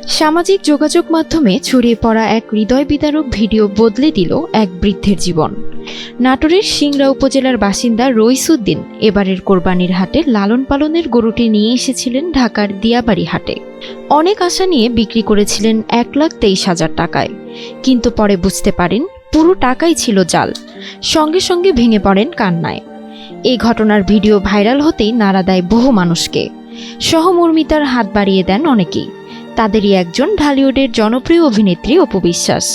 সামাজিক যোগাযোগ মাধ্যমে ছড়িয়ে পড়া এক হৃদয় বিদারক ভিডিও বদলে দিল এক বৃদ্ধের জীবন। নাটোরের সিংড়া উপজেলার বাসিন্দা রইসুদ্দিন এবারের কোরবানির হাটে লালন পালনের গরুটি নিয়ে এসেছিলেন ঢাকার দিয়াবাড়ি হাটে। অনেক আশা নিয়ে বিক্রি করেছিলেন 1,23,000 টাকায়, কিন্তু পরে বুঝতে পারেন পুরো টাকাই ছিল জাল। সঙ্গে সঙ্গে ভেঙে পড়েন কান্নায়। এই ঘটনার ভিডিও ভাইরাল হতেই নাড়া দেয় বহু মানুষকে। সহমর্মিতার হাত বাড়িয়ে দেন অনেকেই। তাদেরই একজন ঢালিউডের জনপ্রিয় অভিনেত্রী অপু বিশ্বাস।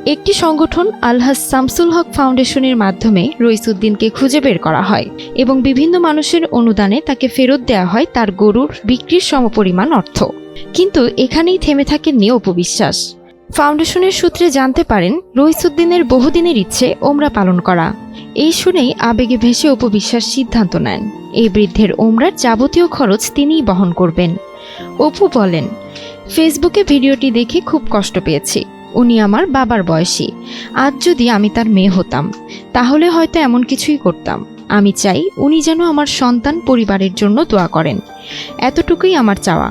একটি সংগঠন আলহাজ শামসুল হক ফাউন্ডেশনের মাধ্যমে রইসুদ্দিনকে খুঁজে বের করা হয় এবং বিভিন্ন মানুষের অনুদানে তাকে ফেরত দেওয়া হয় তার গরুর বিক্রির সমপরিমাণ অর্থ। কিন্তু এখানেই থেমে থাকেননি অপু বিশ্বাস। ফাউন্ডেশনের সূত্রে জানতে পারেন রইসুদ্দিনের বহুদিনের ইচ্ছে ওমরা পালন করা। এই শুনেই আবেগে ভেসে অপু বিশ্বাস সিদ্ধান্ত নেন এই বৃদ্ধের ওমরার যাবতীয় খরচ তিনিই বহন করবেন। অপু বলেন, ফেসবুকে ভিডিওটি দেখে খুব কষ্ট পেয়েছি। উনি আমার বাবার বয়সী। আজ যদি আমি তার মেয়ে হতাম তাহলে হয়তো এমন কিছুই করতাম। আমি চাই উনি যেন আমার সন্তান পরিবারের জন্য দোয়া করেন, এতটুকুই আমার চাওয়া।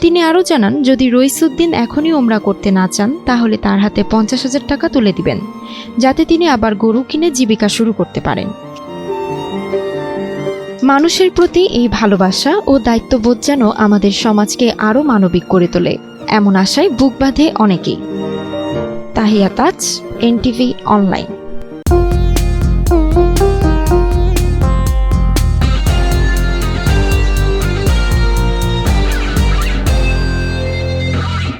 তিনি আরও জানান, যদি রইসুদ্দিন এখনই ওমরা করতে না চান তাহলে তার হাতে 50,000 টাকা তুলে দিবেন, যাতে তিনি আবার গরু কিনে জীবিকা শুরু করতে পারেন। মানুষের প্রতি এই ভালোবাসা ও দায়িত্ববোধ যেন আমাদের সমাজকে আরও মানবিক করে তোলে, এমন আশায় বুক বাঁধে অনেকেই। তাহিয়া তাজ, এনটিভি অনলাইন।